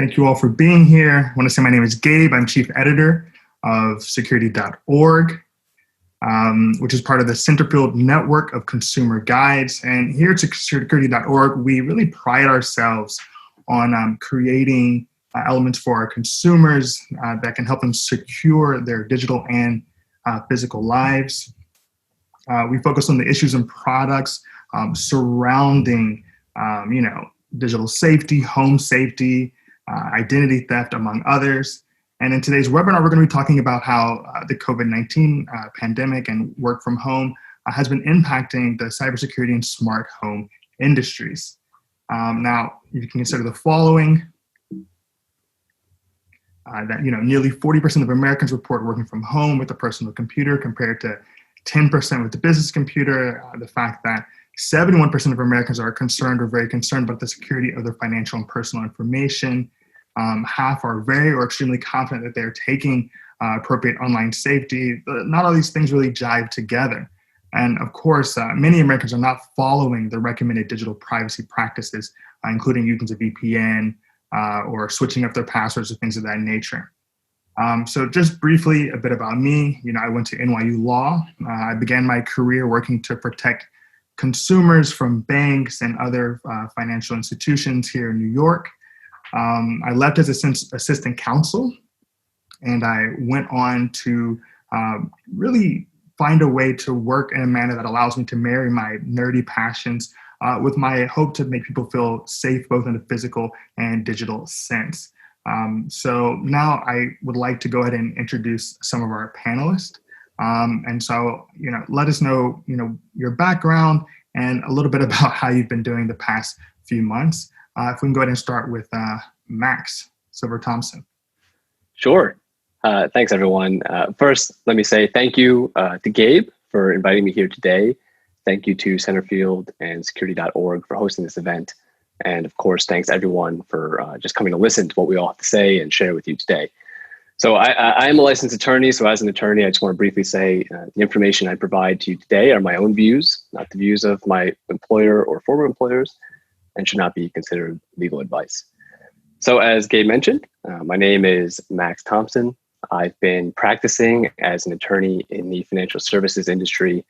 Thank you all for being here. I want to say my name is Gabe. I'm chief editor of security.org, which is part of the Centerfield network of consumer guides. And here at security.org, we really pride ourselves on creating elements for our consumers that can help them secure their digital and physical lives. We focus on the issues and products surrounding, digital safety, home safety, identity theft, among others. And in today's webinar, we're going to be talking about how the COVID-19 pandemic and work from home has been impacting the cybersecurity and smart home industries. Now, you can consider the following, that nearly 40% of Americans report working from home with a personal computer compared to 10% with the business computer. The fact that 71% of Americans are concerned or very concerned about the security of their financial and personal information. Half are very or extremely confident that they're taking appropriate online safety. Not all these things really jive together. And of course, many Americans are not following the recommended digital privacy practices, including using a VPN or switching up their passwords or things of that nature. So just briefly, a bit about me. I went to NYU Law. I began my career working to protect consumers from banks and other financial institutions here in New York. I left as assistant counsel, and I went on to really find a way to work in a manner that allows me to marry my nerdy passions with my hope to make people feel safe, both in the physical and digital sense. So now I would like to go ahead and introduce some of our panelists. And so, let us know, your background and a little bit about how you've been doing the past few months. If we can go ahead and start with Max Silver Thompson. Sure. Thanks, everyone. First, let me say thank you to Gabe for inviting me here today. Thank you to Centerfield and security.org for hosting this event. And of course, thanks everyone for just coming to listen to what we all have to say and share with you today. So I am a licensed attorney. So as an attorney, I just want to briefly say the information I provide to you today are my own views, not the views of my employer or former employers, and should not be considered legal advice. So as Gabe mentioned, my name is Max Thompson. I've been practicing as an attorney in the financial services industry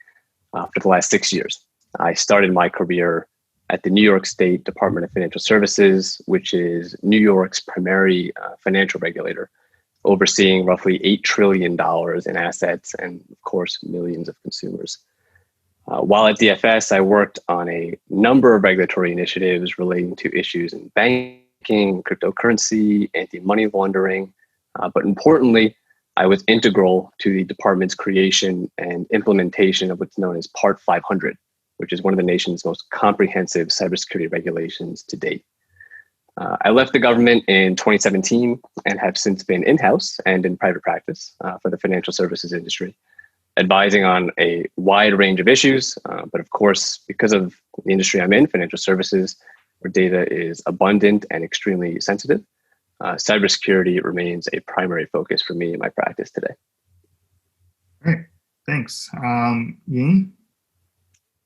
for the last 6 years. I started my career at the New York State Department of Financial Services, which is New York's primary financial regulator, overseeing roughly $8 trillion in assets and, of course, millions of consumers. While at DFS, I worked on a number of regulatory initiatives relating to issues in banking, cryptocurrency, anti-money laundering, but importantly, I was integral to the department's creation and implementation of what's known as Part 500, which is one of the nation's most comprehensive cybersecurity regulations to date. I left the government in 2017 and have since been in-house and in private practice for the financial services industry, advising on a wide range of issues. But of course, because of the industry I'm in, financial services, where data is abundant and extremely sensitive, cybersecurity remains a primary focus for me in my practice today. Great, thanks. Ying?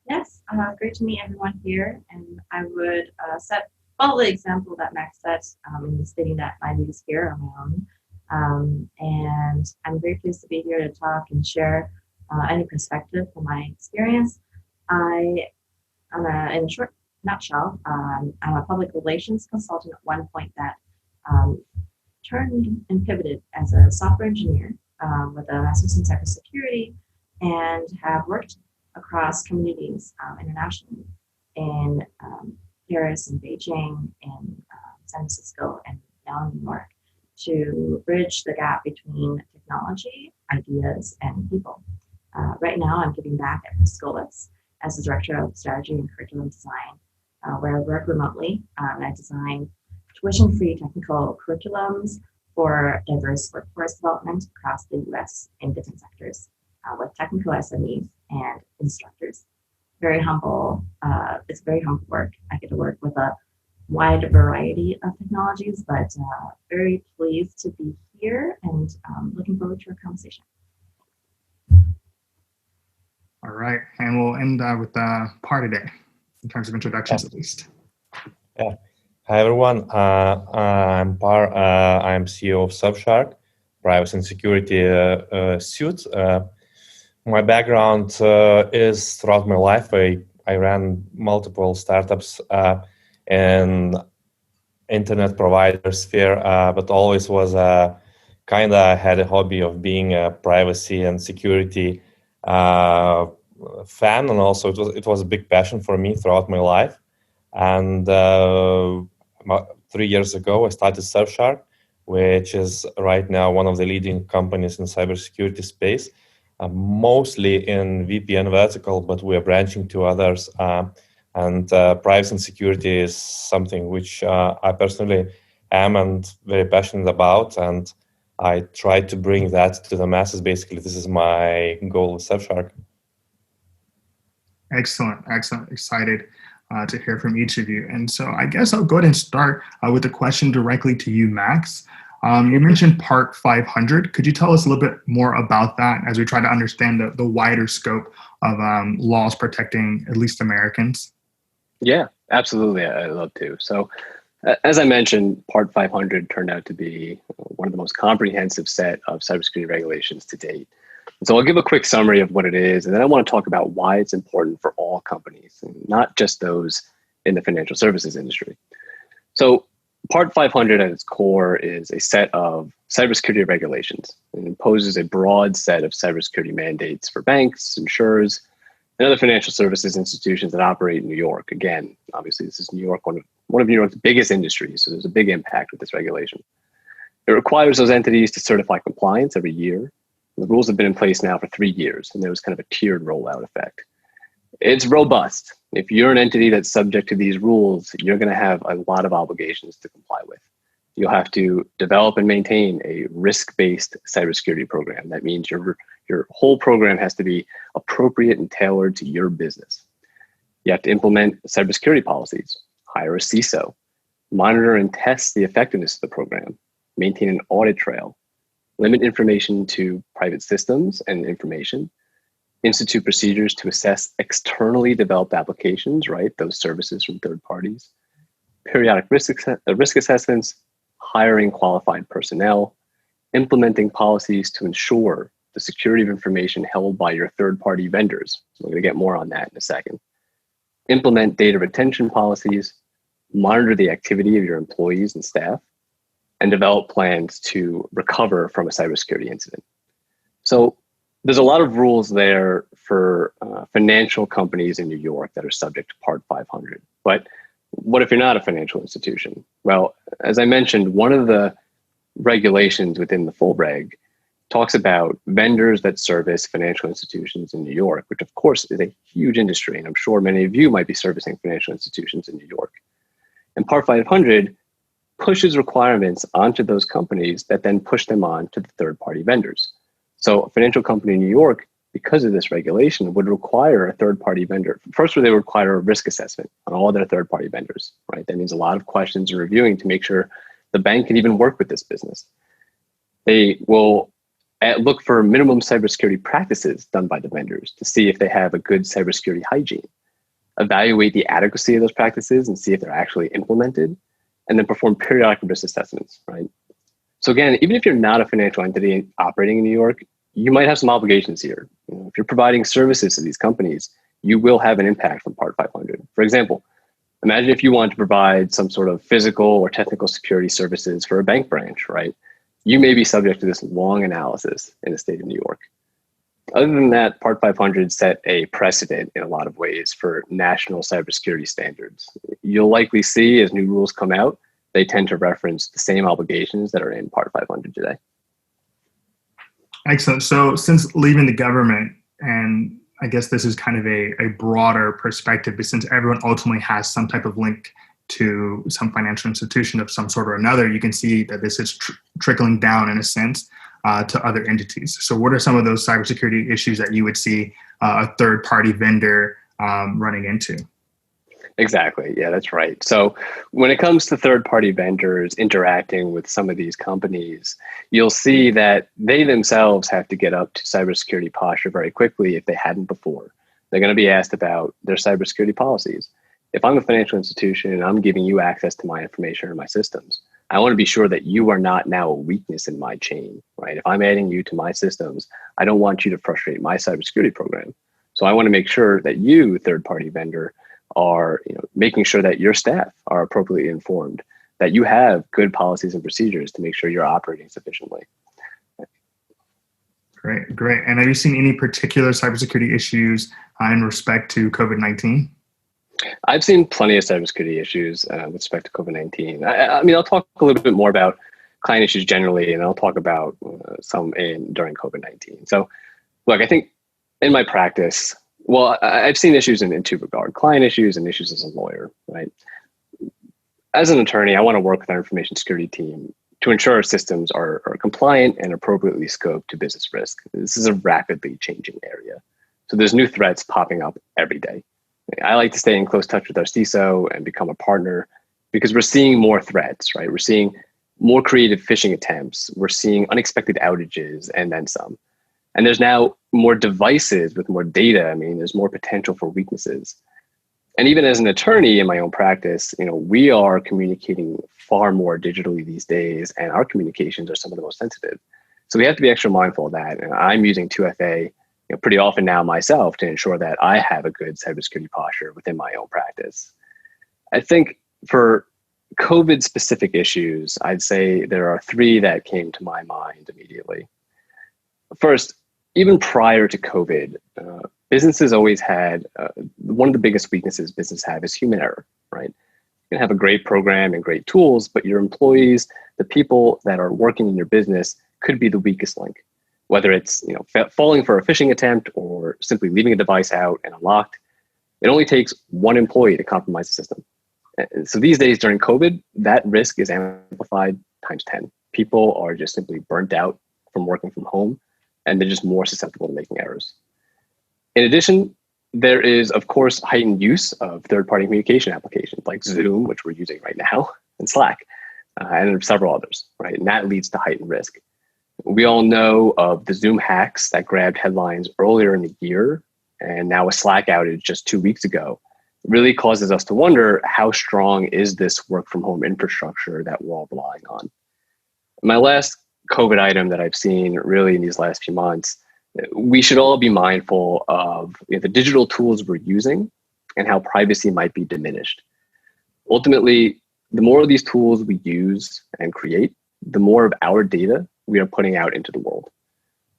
Yes, great to meet everyone here. And I would follow the example that Max set in stating that my views here are my own. And I'm very pleased to be here to talk and share any perspective from my experience. In a short nutshell, I'm a public relations consultant at one point that turned and pivoted as a software engineer with a master's in cybersecurity, and have worked across communities internationally in Paris and Beijing and San Francisco and now in New York, to bridge the gap between technology, ideas, and people. Right now, I'm giving back at Scholas as the Director of Strategy and Curriculum Design, where I work remotely. I design tuition-free technical curriculums for diverse workforce development across the US in different sectors with technical SMEs and instructors. Very humble, it's very humble work. I get to work with a wide variety of technologies, but very pleased to be here and looking forward to our conversation. All right, and we'll end with Par today, in terms of introductions at least. Yeah, Hi everyone. I'm CEO of Surfshark, privacy and security suite. My background is throughout my life. I ran multiple startups in internet provider sphere, but always was kind of had a hobby of being a privacy and security fan, and also it was a big passion for me throughout my life. And 3 years ago, I started Surfshark, which is right now one of the leading companies in cybersecurity space, mostly in VPN vertical, but we are branching to others. And privacy and security is something which I personally am and very passionate about. And I try to bring that to the masses. Basically, this is my goal with Surfshark. Excellent. Excited to hear from each of you. And so I guess I'll go ahead and start with a question directly to you, Max. You mentioned Part 500. Could you tell us a little bit more about that as we try to understand the wider scope of laws protecting at least Americans? Yeah, absolutely. I'd love to. So as I mentioned, Part 500 turned out to be one of the most comprehensive set of cybersecurity regulations to date. So I'll give a quick summary of what it is, and then I want to talk about why it's important for all companies, and not just those in the financial services industry. So Part 500 at its core is a set of cybersecurity regulations and imposes a broad set of cybersecurity mandates for banks, insurers, and other financial services institutions that operate in New York. Again, obviously, this is New York, one of New York's biggest industries, so there's a big impact with this regulation. It requires those entities to certify compliance every year. The rules have been in place now for 3 years, and there was kind of a tiered rollout effect. It's robust. If you're an entity that's subject to these rules, you're going to have a lot of obligations to comply with. You'll have to develop and maintain a risk-based cybersecurity program. That means your whole program has to be appropriate and tailored to your business. You have to implement cybersecurity policies, hire a CISO, monitor and test the effectiveness of the program, maintain an audit trail, limit information to private systems and information, institute procedures to assess externally developed applications, right? Those services from third parties, periodic risk assessments, hiring qualified personnel, implementing policies to ensure the security of information held by your third-party vendors. We're going to get more on that in a second. Implement data retention policies, monitor the activity of your employees and staff, and develop plans to recover from a cybersecurity incident. So there's a lot of rules there for financial companies in New York that are subject to Part 500. But what if you're not a financial institution? Well, as I mentioned, one of the regulations within the full reg talks about vendors that service financial institutions in New York, which of course is a huge industry. And I'm sure many of you might be servicing financial institutions in New York. And Part 500 pushes requirements onto those companies that then push them on to the third-party vendors. So a financial company in New York, because of this regulation, would require a third-party vendor. First, they would require a risk assessment on all their third-party vendors, right? That means a lot of questions and reviewing to make sure the bank can even work with this business. They will look for minimum cybersecurity practices done by the vendors to see if they have a good cybersecurity hygiene, evaluate the adequacy of those practices and see if they're actually implemented, and then perform periodic risk assessments, right? So again, even if you're not a financial entity operating in New York, you might have some obligations here. If you're providing services to these companies, you will have an impact from Part 500. For example, imagine if you want to provide some sort of physical or technical security services for a bank branch, right? You may be subject to this long analysis in the state of New York. Other than that, Part 500 set a precedent in a lot of ways for national cybersecurity standards. You'll likely see as new rules come out, they tend to reference the same obligations that are in Part 500 today. Excellent. So since leaving the government, and I guess this is kind of a broader perspective, but since everyone ultimately has some type of link to some financial institution of some sort or another, you can see that this is trickling down in a sense to other entities. So what are some of those cybersecurity issues that you would see a third-party vendor running into? Exactly. Yeah, that's right. So when it comes to third-party vendors interacting with some of these companies, you'll see that they themselves have to get up to cybersecurity posture very quickly if they hadn't before. They're going to be asked about their cybersecurity policies. if I'm a financial institution and I'm giving you access to my information or my systems, I want to be sure that you are not now a weakness in my chain, right? If I'm adding you to my systems, I don't want you to frustrate my cybersecurity program. So I want to make sure that you, third-party vendor, are making sure that your staff are appropriately informed, that you have good policies and procedures to make sure you're operating sufficiently. Great, great. And have you seen any particular cybersecurity issues in respect to COVID-19? I've seen plenty of cybersecurity issues with respect to COVID-19. I mean, I'll talk a little bit more about client issues generally, and I'll talk about some during COVID-19. So, look, I think in my practice, well, I've seen issues in two regards: client issues and issues as a lawyer, right? As an attorney, I want to work with our information security team to ensure our systems are compliant and appropriately scoped to business risk. This is a rapidly changing area. So there's new threats popping up every day. I like to stay in close touch with our CISO and become a partner because we're seeing more threats, right? We're seeing more creative phishing attempts. We're seeing unexpected outages and then some. And there's now more devices with more data. I mean, there's more potential for weaknesses. And even as an attorney in my own practice, we are communicating far more digitally these days, and our communications are some of the most sensitive. So we have to be extra mindful of that. And I'm using 2FA pretty often now myself to ensure that I have a good cybersecurity posture within my own practice. I think for COVID-specific issues, I'd say there are three that came to my mind immediately. First, even prior to COVID, businesses always had, one of the biggest weaknesses businesses have is human error, right? You can have a great program and great tools, but your employees, the people that are working in your business, could be the weakest link. Whether it's falling for a phishing attempt or simply leaving a device out and unlocked, it only takes one employee to compromise the system. So these days during COVID, that risk is amplified times 10. People are just simply burnt out from working from home, and they're just more susceptible to making errors. In addition, there is, of course, heightened use of third-party communication applications like Zoom, which we're using right now, and Slack, and several others, right? And that leads to heightened risk. We all know of the Zoom hacks that grabbed headlines earlier in the year, and now a Slack outage just 2 weeks ago really causes us to wonder, how strong is this work from home infrastructure that we're all relying on? My last COVID item that I've seen really in these last few months, we should all be mindful of the digital tools we're using and how privacy might be diminished. Ultimately, the more of these tools we use and create, the more of our data we are putting out into the world.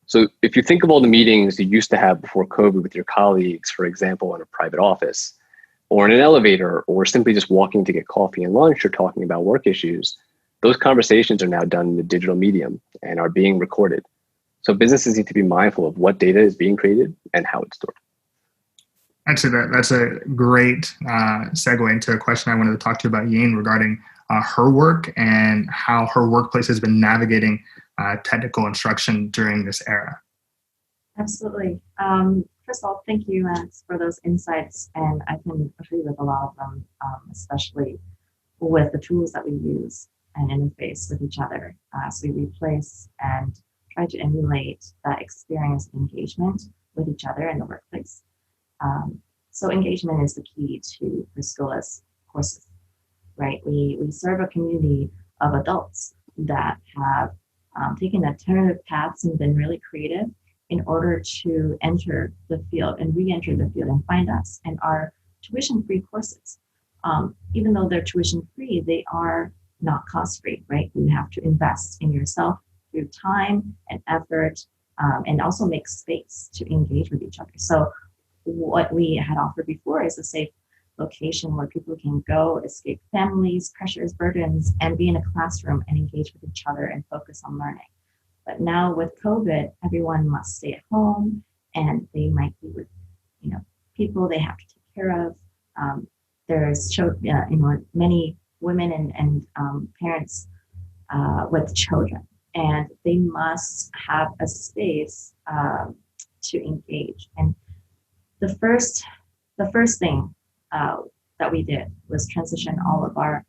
So if you think of all the meetings you used to have before COVID with your colleagues, for example, in a private office or in an elevator, or simply just walking to get coffee and lunch or talking about work issues, those conversations are now done in the digital medium and are being recorded. So businesses need to be mindful of what data is being created and how it's stored. That's a great segue into a question I wanted to talk to you about, Ying, regarding her work and how her workplace has been navigating technical instruction during this era. Absolutely. First of all, thank you, Max, for those insights. And I can agree with a lot of them, especially with the tools that we use and interface with each other. So we replace and try to emulate that experience of engagement with each other in the workplace. So engagement is the key to the Scholas courses, right? We serve a community of adults that have taken alternative paths and been really creative in order to enter the field and re-enter the field and find us. And our tuition-free courses, even though they're tuition-free, they are not cost-free, right? You have to invest in yourself through time and effort, and also make space to engage with each other. So what we had offered before is a safe location where people can go, escape families, pressures, burdens, and be in a classroom and engage with each other and focus on learning. But now with COVID, everyone must stay at home, and they might be with, people they have to take care of. There's many women and parents with children, and they must have a space to engage. And the first thing that we did was transition all of our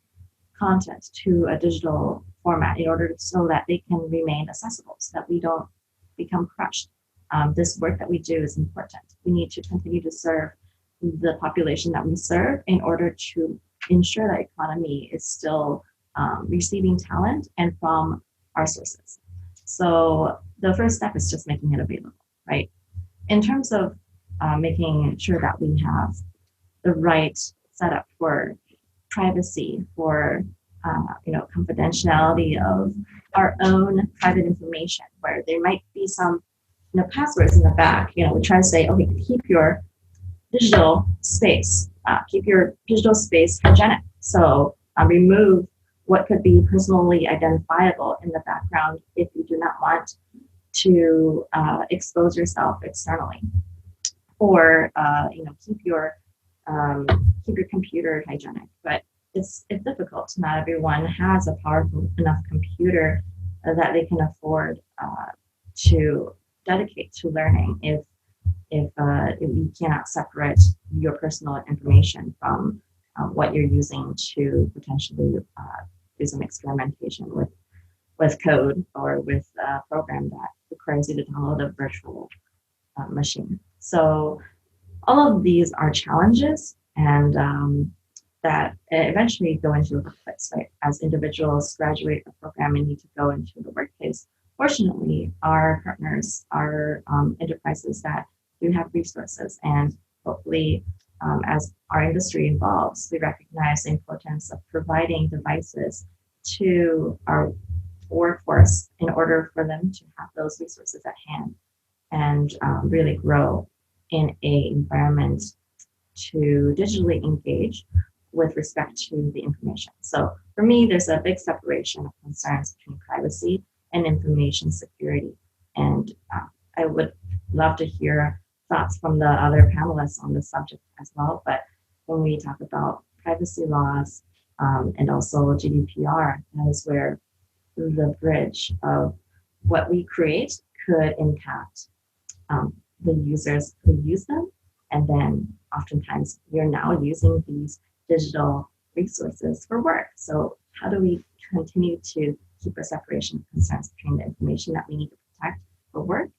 content to a digital format in order so that they can remain accessible, so that we don't become crushed. This work that we do is important. We need to continue to serve the population that we serve in order to ensure that economy is still receiving talent and from our sources. So the first step is just making it available, right? In terms of making sure that we have the right setup for privacy, for confidentiality of our own private information, where there might be some passwords in the back. We try to say, okay, keep your digital space hygienic. So remove what could be personally identifiable in the background if you do not want to expose yourself externally, or keep your computer hygienic. But it's difficult. Not everyone has a powerful enough computer that they can afford to dedicate to learning if you cannot separate your personal information from what you're using to potentially do some experimentation with code or with a program that requires you to download a virtual machine. So all of these are challenges, and that eventually go into the workplace, right? As individuals graduate a program and need to go into the workplace, fortunately, our partners are enterprises that do have resources, and hopefully, as our industry evolves, we recognize the importance of providing devices to our workforce in order for them to have those resources at hand and really grow in an environment to digitally engage with respect to the information. So for me, there's a big separation of concerns between privacy and information security. And I would love to hear thoughts from the other panelists on this subject as well. But when we talk about privacy laws and also GDPR, that is where the bridge of what we create could impact the users who use them. And then oftentimes you're now using these digital resources for work. So how do we continue to keep a separation of concerns between the information that we need to protect for work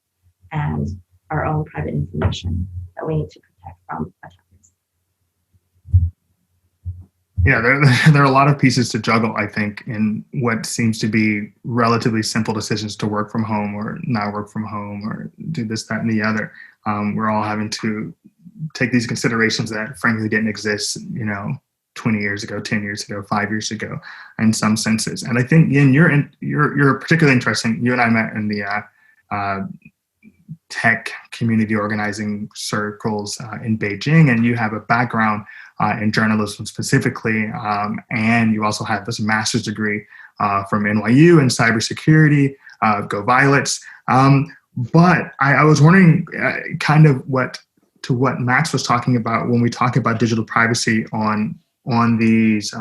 and our own private information that we need to protect from attackers? Yeah, there are a lot of pieces to juggle, I think, in what seems to be relatively simple decisions to work from home or not work from home or do this, that, and the other. We're all having to take these considerations that frankly didn't exist, 20 years ago, 10 years ago, 5 years ago, in some senses. And I think, Yin, you're particularly interesting. You and I met in the tech community organizing circles in Beijing, and you have a background in journalism specifically, and you also have this master's degree from NYU in cybersecurity. Go Violets! But I was wondering kind of what Max was talking about when we talk about digital privacy on these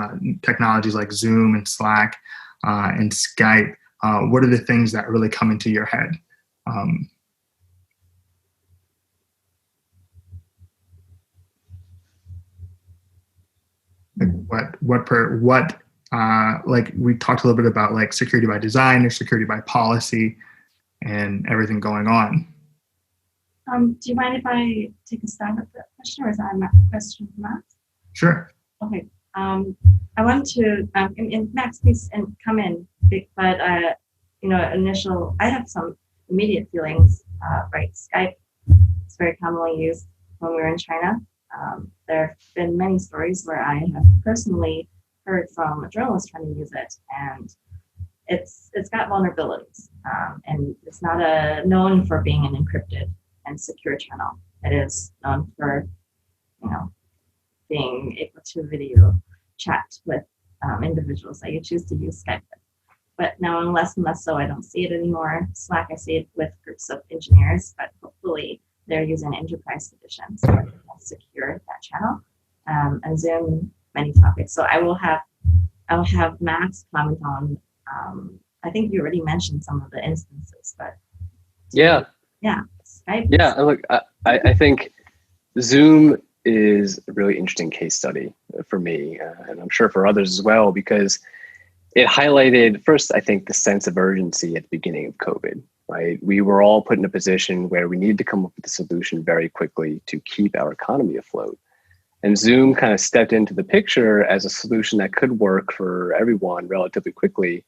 technologies like Zoom and Slack and Skype. What are the things that really come into your head? Like we talked a little bit about like security by design or security by policy and everything going on. Do you mind if I take a stab at that question, or is that a question for Max? Sure. Okay. I want to, and Max, please come in. But I have some immediate feelings. Right, Skype is very commonly used when we were in China. There have been many stories where I have personally heard from a journalist trying to use it, and it's got vulnerabilities, and it's not known for being an encrypted and secure channel. It is known for, being able to video chat with individuals that you choose to use Skype with. But now, less and less so, I don't see it anymore. Slack, I see it with groups of engineers, but hopefully they're using enterprise editions to secure that channel. And Zoom, many topics. So I will have Max comment on. I think you already mentioned some of the instances, but Skype. Yeah, look, I think Zoom is a really interesting case study for me, and I'm sure for others as well, because it highlighted first, I think, the sense of urgency at the beginning of COVID. Right, we were all put in a position where we needed to come up with a solution very quickly to keep our economy afloat. And Zoom kind of stepped into the picture as a solution that could work for everyone relatively quickly.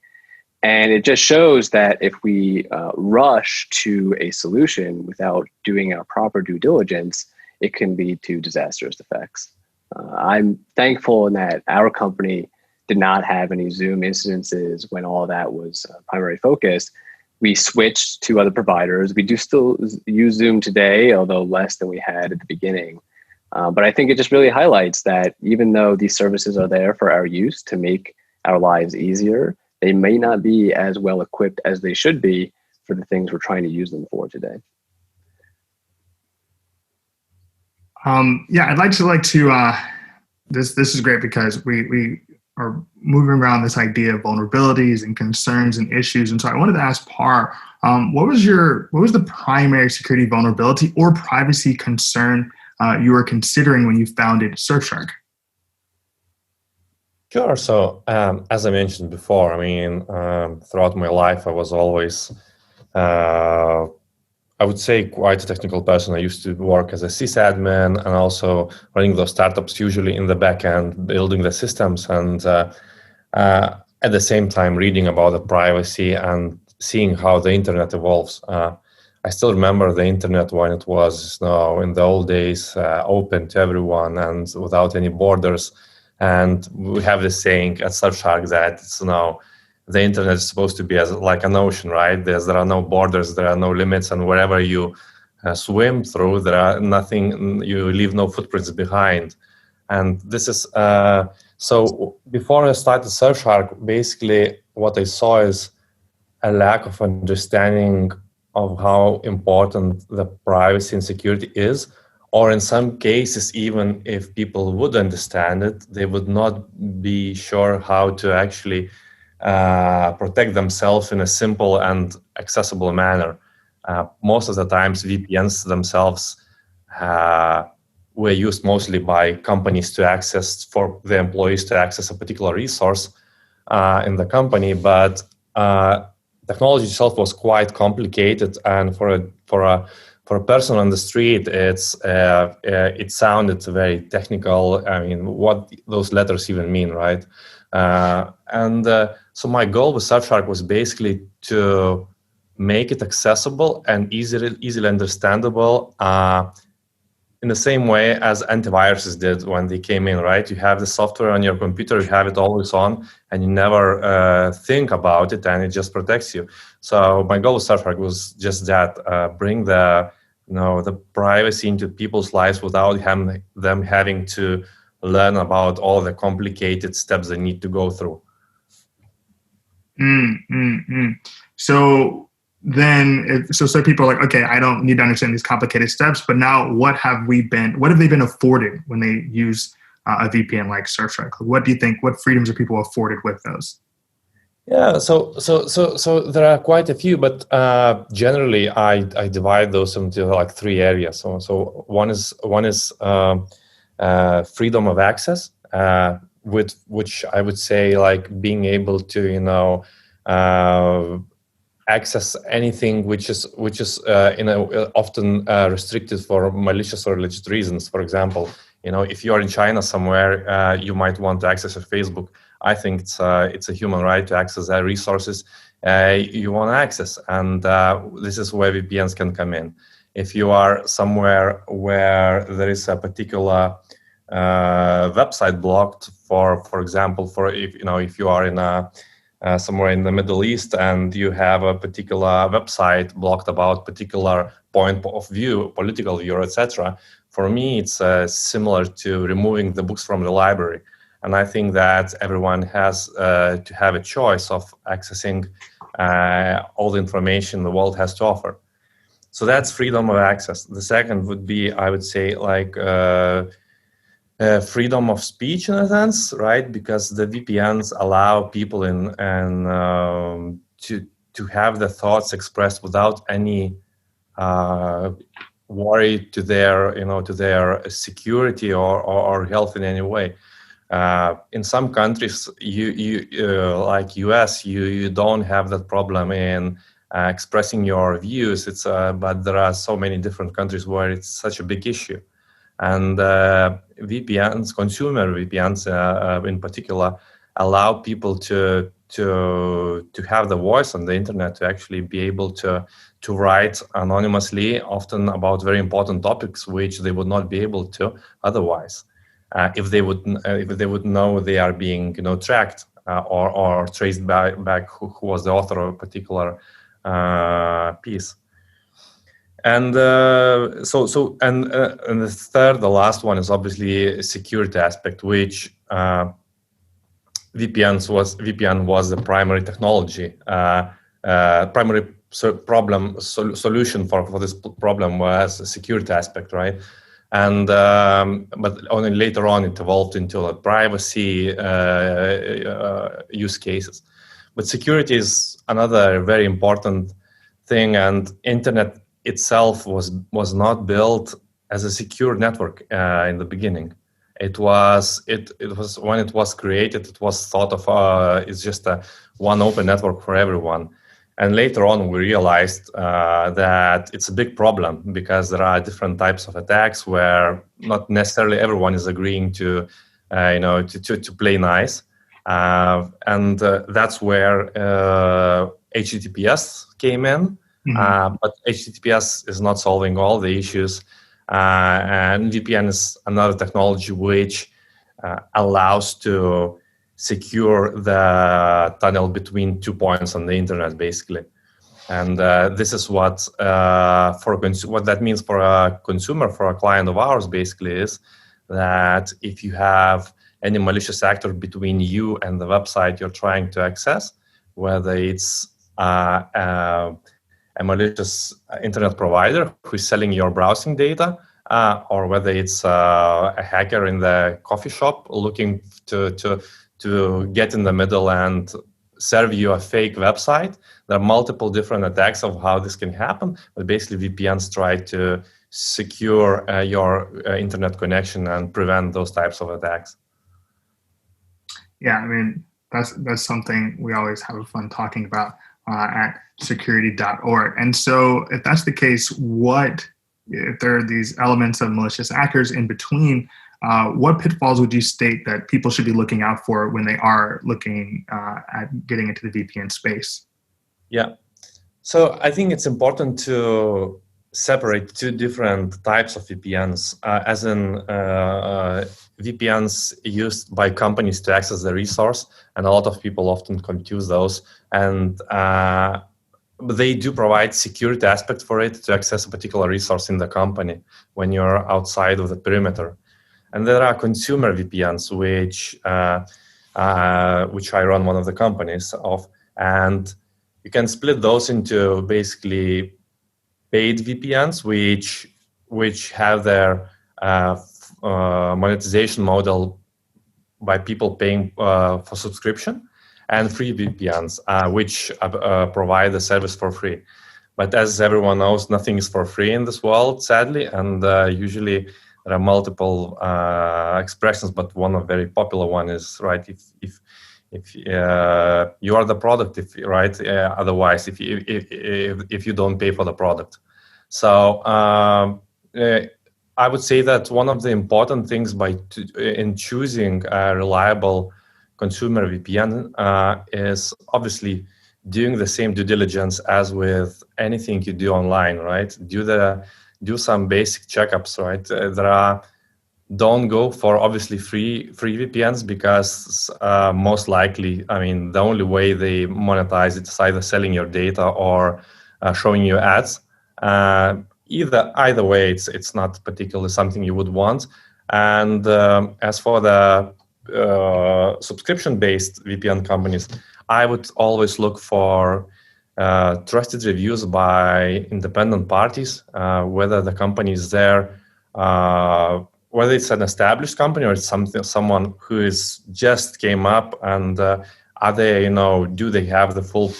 And it just shows that if we rush to a solution without doing our proper due diligence, it can lead to disastrous effects. I'm thankful in that our company did not have any Zoom incidences when all that was primary focus. We switched to other providers. We do still use Zoom today, although less than we had at the beginning. But I think it just really highlights that even though these services are there for our use to make our lives easier, they may not be as well equipped as they should be for the things we're trying to use them for today. Yeah, I'd like to this is great because we are moving around this idea of vulnerabilities and concerns and issues. And so I wanted to ask Par, what was the primary security vulnerability or privacy concern you were considering when you founded Surfshark? Sure. So, as I mentioned before, I mean, throughout my life, I was always, I would say, quite a technical person. I used to work as a sysadmin and also running those startups, usually in the back end, building the systems, and at the same time reading about the privacy and seeing how the internet evolves. I still remember the internet when it was, in the old days, open to everyone and without any borders. And we have this saying at Surfshark that it's the internet is supposed to be like an ocean, right? There are no borders, there are no limits, and wherever you swim through, there are nothing. You leave no footprints behind. And this is so. Before I started Surfshark, basically what I saw is a lack of understanding of how important the privacy and security is. Or in some cases, even if people would understand it, they would not be sure how to actually protect themselves in a simple and accessible manner. Most of the times, VPNs themselves were used mostly by companies to access, for the employees to access a particular resource in the company, but technology itself was quite complicated, and for a person on the street, it sounded very technical. I mean, what those letters even mean, right? So my goal with Surfshark was basically to make it accessible and easily understandable in the same way as antiviruses did when they came in, right? You have the software on your computer, you have it always on, and you never think about it, and it just protects you. So my goal with Surfshark was just that, bring the privacy into people's lives without them having to learn about all the complicated steps they need to go through. So then, so people are like, okay, I don't need to understand these complicated steps, but now what have they been afforded when they use a VPN like Surfshark? What do you think? What freedoms are people afforded with those? Yeah, so there are quite a few, but generally I divide those into like three areas. So one is freedom of access, with which I would say like being able to access anything which is often restricted for malicious or legit reasons. For example, if you are in China somewhere, you might want to access your Facebook. I think it's a human right to access the resources you want to access, and this is where VPNs can come in. If you are somewhere where there is a particular website blocked, for example, if you are in somewhere in the Middle East and you have a particular website blocked about particular point of view, political view, etc. For me, it's similar to removing the books from the library. And I think that everyone has to have a choice of accessing all the information the world has to offer. So that's freedom of access. The second would be, I would say, like freedom of speech in a sense, right? Because the VPNs allow people to have their thoughts expressed without any worry to their security or health in any way. In some countries, you like US, you don't have that problem in expressing your views. But there are so many different countries where it's such a big issue. And VPNs, consumer VPNs in particular, allow people to have the voice on the internet, to actually be able to write anonymously, often about very important topics which they would not be able to otherwise, if they would know they are being tracked or traced back who was the author of a particular piece. And and the third, the last one, is obviously a security aspect, which VPN was the primary technology, primary solution for this problem was a security aspect, right? And but only later on it evolved into a privacy use cases. But security is another very important thing, and internet itself was not built as a secure network in the beginning. It was when it was created, it was thought of it's just a one open network for everyone. And later on, we realized that it's a big problem because there are different types of attacks where not necessarily everyone is agreeing to play nice, and that's where HTTPS came in. Mm-hmm. But HTTPS is not solving all the issues. And VPN is another technology which allows to secure the tunnel between 2 points on the internet, basically. And this is what that means for a consumer, for a client of ours, basically, is that if you have any malicious actor between you and the website you're trying to access, whether it's a malicious internet provider who's selling your browsing data, or whether it's a hacker in the coffee shop looking to get in the middle and serve you a fake website. There are multiple different attacks of how this can happen, but basically VPNs try to secure your internet connection and prevent those types of attacks. Yeah, I mean, that's something we always have fun talking about at security.org. And so if that's the case, if there are these elements of malicious actors in between, what pitfalls would you state that people should be looking out for when they are looking at getting into the VPN space? Yeah, so I think it's important to separate two different types of VPNs, as in VPNs used by companies to access the resource, and a lot of people often confuse those. And they do provide security aspect for it to access a particular resource in the company when you're outside of the perimeter. And there are consumer VPNs, which I run one of the companies of, and you can split those into basically paid VPNs, which have their monetization model by people paying for subscription, and free VPNs, which provide the service for free. But as everyone knows, nothing is for free in this world, sadly, and usually there are multiple expressions, but one of very popular one is, right, if you are the product, otherwise if you don't pay for the product. So I would say that one of the important things in choosing a reliable consumer VPN is obviously doing the same due diligence as with anything you do online, right? Do some basic checkups, right? Don't go for obviously free VPNs, because most likely, I mean, the only way they monetize it is either selling your data or showing you ads. Either way, it's not particularly something you would want. And as for the subscription-based VPN companies, I would always look for trusted reviews by independent parties, whether the company is there, whether it's an established company or it's someone who is just came up, and are they, do they have the full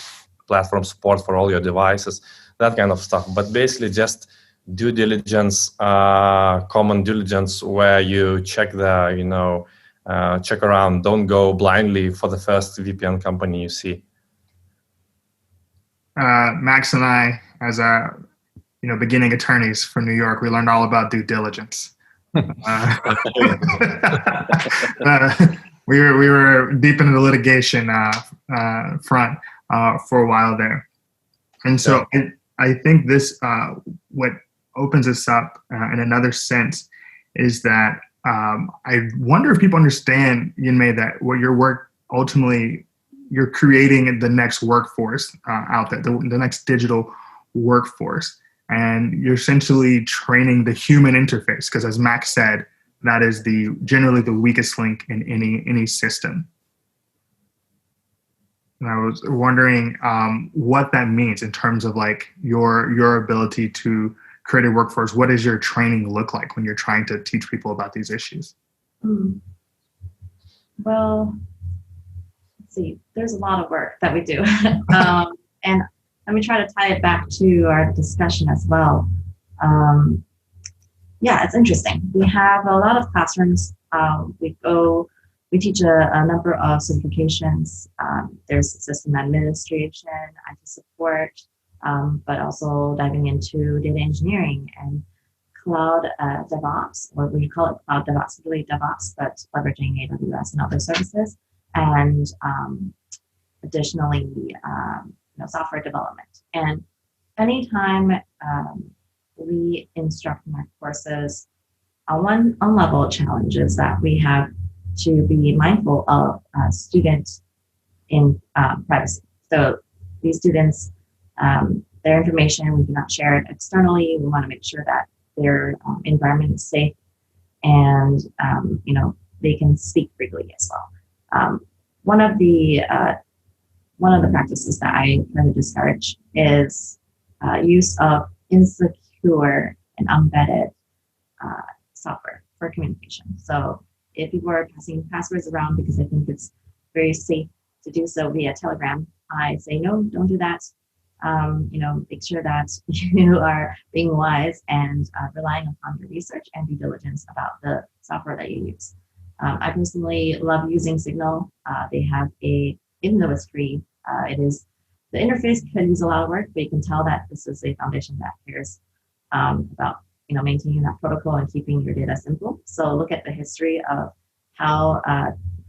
platform support for all your devices, that kind of stuff. But basically just due diligence, common diligence, where you check check around. Don't go blindly for the first VPN company you see. Max and I, as beginning attorneys from New York, we learned all about due diligence. We were deep into the litigation front for a while there, and so I think this what opens us up in another sense is that I wonder if people understand, Yinmei, that what your work ultimately, you're creating the next workforce out there, the next digital workforce. And you're essentially training the human interface, because as Max said, that is generally the weakest link in any system. And I was wondering what that means in terms of like your ability to create a workforce. What does your training look like when you're trying to teach people about these issues? Well, let's see, there's a lot of work that we do. And let me try to tie it back to our discussion as well. Yeah, it's interesting. We have a lot of classrooms. We teach a number of certifications. There's system administration, IT support, but also diving into data engineering and cloud DevOps, or we call it cloud DevOps, really DevOps, but leveraging AWS and other services. And additionally, software development. And anytime we instruct in our courses, one level challenge is that we have to be mindful of students in privacy. So these students, their information, we do not share it externally. We want to make sure that their environment is safe, and they can speak freely as well. One of the practices that I try to discourage is use of insecure and unvetted software for communication. So if people are passing passwords around because I think it's very safe to do so via Telegram, I say, no, don't do that. Make sure that you are being wise and relying upon your research and due diligence about the software that you use. I personally love using Signal. They have even though it's free, the interface could use a lot of work, but you can tell that this is a foundation that cares about maintaining that protocol and keeping your data simple. So look at the history of how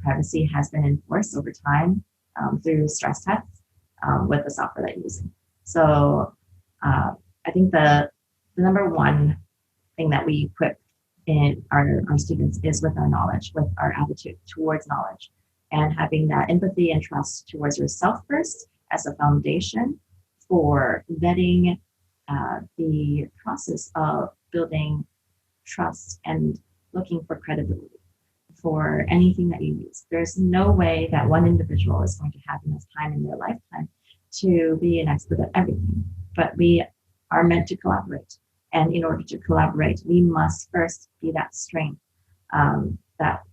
privacy has been enforced over time through stress tests with the software that you're using. So I think the number one thing that we equip in our students is with our knowledge, with our attitude towards knowledge, and having that empathy and trust towards yourself first as a foundation for vetting the process of building trust and looking for credibility for anything that you use. There's no way that one individual is going to have enough time in their lifetime to be an expert at everything, but we are meant to collaborate. And in order to collaborate, we must first be that strength that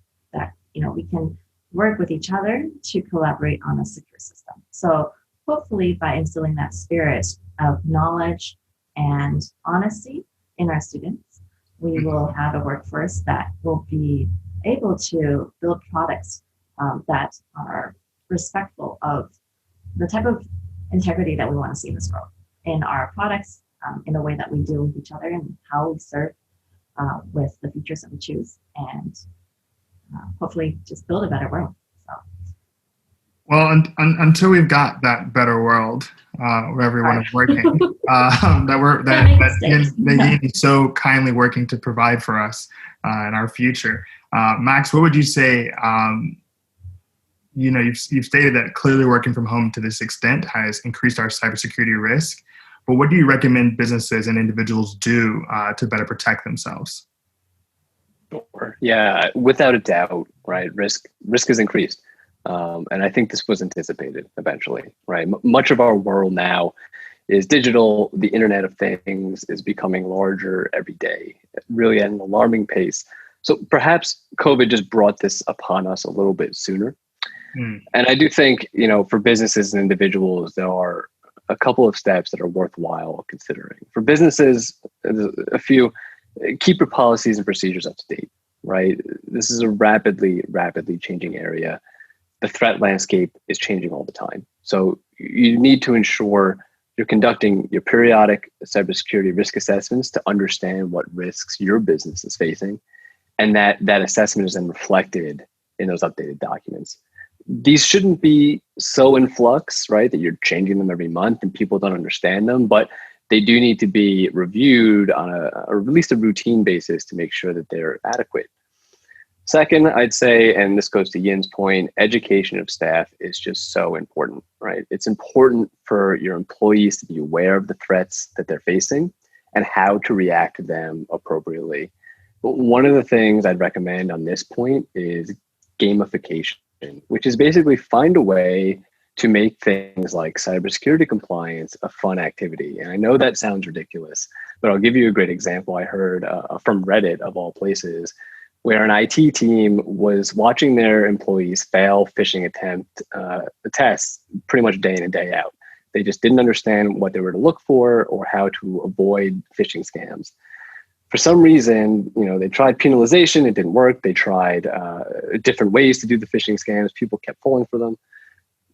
we can work with each other to collaborate on a secure system. So hopefully by instilling that spirit of knowledge and honesty in our students, we will have a workforce that will be able to build products that are respectful of the type of integrity that we want to see in this world, in our products, in the way that we deal with each other and how we serve with the features that we choose, and hopefully just build a better world. So. Well, until we've got that better world where everyone is working, that Yin is so kindly working to provide for us in our future. Max, what would you say? You've stated that clearly working from home to this extent has increased our cybersecurity risk. But what do you recommend businesses and individuals do to better protect themselves? Sure. Yeah, without a doubt, right? Risk has increased. And I think this was anticipated eventually, right? Much of our world now is digital. The Internet of Things is becoming larger every day, really at an alarming pace. So perhaps COVID just brought this upon us a little bit sooner. And I do think, for businesses and individuals, there are a couple of steps that are worthwhile considering. For businesses, a few, keep your policies and procedures up to date, right? This is a rapidly changing area. The threat landscape is changing all the time. So you need to ensure you're conducting your periodic cybersecurity risk assessments to understand what risks your business is facing. and that assessment is then reflected in those updated documents. These shouldn't be so in flux, right, that you're changing them every month and people don't understand them, but they do need to be reviewed on or at least a routine basis to make sure that they're adequate. Second, I'd say, and this goes to Yin's point, education of staff is just so important, right? It's important for your employees to be aware of the threats that they're facing and how to react to them appropriately. But one of the things I'd recommend on this point is gamification, which is basically find a way to make things like cybersecurity compliance a fun activity. And I know that sounds ridiculous, but I'll give you a great example. I heard from Reddit, of all places, where an IT team was watching their employees fail phishing attempt tests pretty much day in and day out. They just didn't understand what they were to look for or how to avoid phishing scams. For some reason, they tried penalization, it didn't work. They tried different ways to do the phishing scams. People kept falling for them.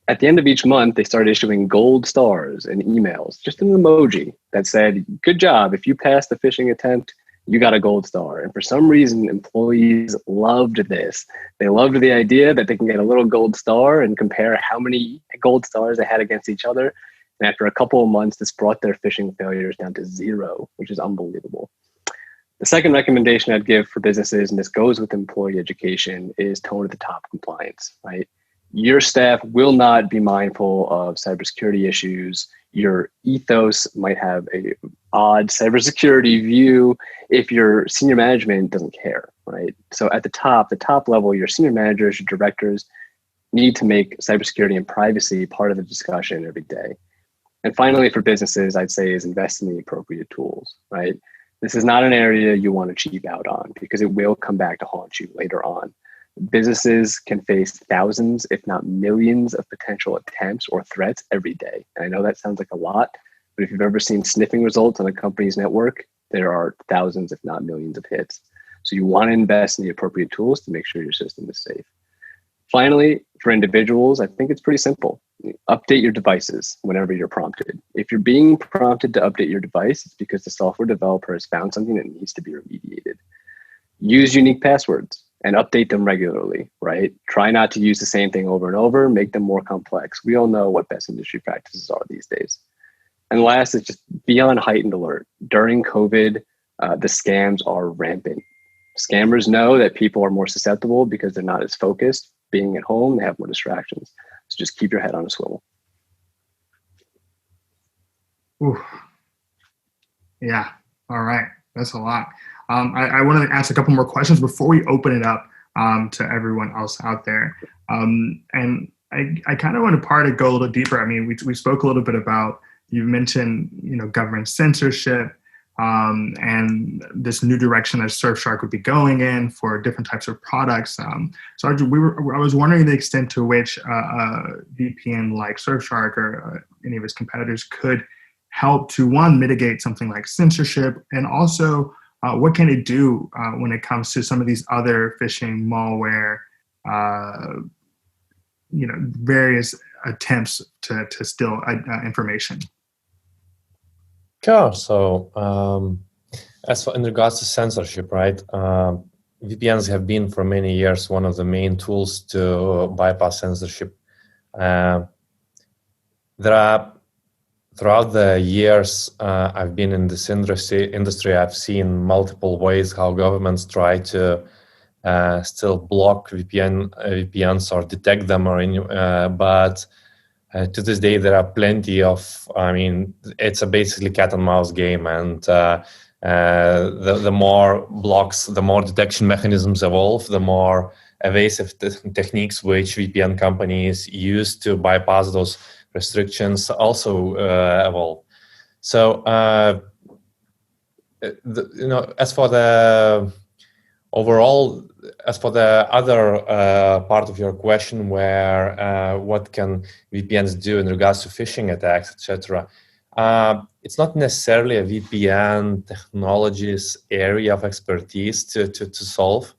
At the end of each month, they started issuing gold stars and emails, just an emoji that said, "Good job. If you passed the phishing attempt, you got a gold star." And for some reason, employees loved this. They loved the idea that they can get a little gold star and compare how many gold stars they had against each other. And after a couple of months, this brought their phishing failures down to 0, which is unbelievable. The second recommendation I'd give for businesses, and this goes with employee education, is tone at the top compliance, right? Your staff will not be mindful of cybersecurity issues. Your ethos might have an odd cybersecurity view if your senior management doesn't care, right? So at the top level, your senior managers, your directors need to make cybersecurity and privacy part of the discussion every day. And finally, for businesses, I'd say is invest in the appropriate tools, right? This is not an area you want to cheap out on because it will come back to haunt you later on. Businesses can face thousands, if not millions, of potential attempts or threats every day. And I know that sounds like a lot, but if you've ever seen sniffing results on a company's network, there are thousands, if not millions of hits. So you want to invest in the appropriate tools to make sure your system is safe. Finally, for individuals, I think it's pretty simple. Update your devices whenever you're prompted. If you're being prompted to update your device, it's because the software developer has found something that needs to be remediated. Use unique passwords and update them regularly, right? Try not to use the same thing over and over, make them more complex. We all know what best industry practices are these days. And last is just be on heightened alert. During COVID, the scams are rampant. Scammers know that people are more susceptible because they're not as focused. Being at home, they have more distractions. So just keep your head on a swivel. Ooh. Yeah, all right, that's a lot. I want to ask a couple more questions before we open it up to everyone else out there. And I kind of want to go a little deeper. I mean, we spoke a little bit about, you mentioned, government censorship and this new direction that Surfshark would be going in for different types of products. So I was wondering the extent to which a VPN like Surfshark or any of its competitors could help to, one, mitigate something like censorship, and also what can it do when it comes to some of these other phishing, malware, various attempts to steal information? Sure. So as for in regards to censorship, right? VPNs have been for many years one of the main tools to bypass censorship. There are, throughout the years I've been in this industry, I've seen multiple ways how governments try to still block VPNs or detect them, but to this day, there are plenty of, it's a basically cat and mouse game, and the more blocks, the more detection mechanisms evolve, the more evasive techniques which VPN companies use to bypass those restrictions also evolve. So, as for the overall, as for the other part of your question, where what can VPNs do in regards to phishing attacks, etc., it's not necessarily a VPN technology's area of expertise to solve.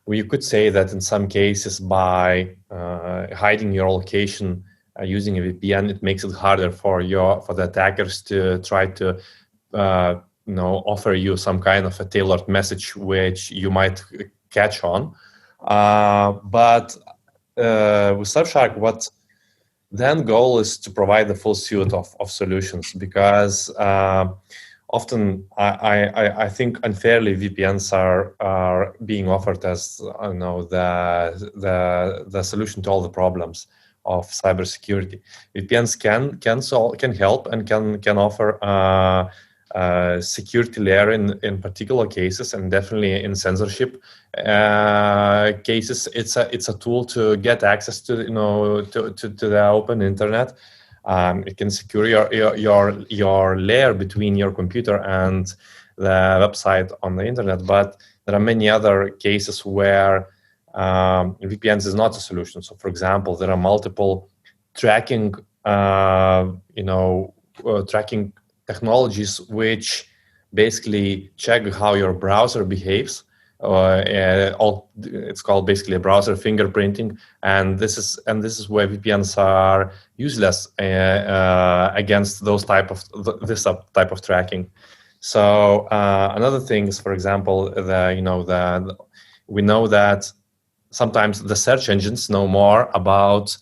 You could say that in some cases, by hiding your location using a VPN, it makes it harder for the attackers to try to offer you some kind of a tailored message which you might catch on. But with Surfshark, what then goal is to provide the full suite of solutions, because often I think unfairly VPNs are being offered as the solution to all the problems of cybersecurity. VPNs can help and can offer security layer in particular cases, and definitely in censorship cases. It's a tool to get access to the open internet. It can secure your layer between your computer and the website on the internet. But there are many other cases where VPNs is not a solution. So, for example, there are multiple tracking tracking technologies which basically check how your browser behaves. It's called basically a browser fingerprinting, and this is where VPNs are useless against this type of tracking. So another thing is, for example, we know that sometimes the search engines know more about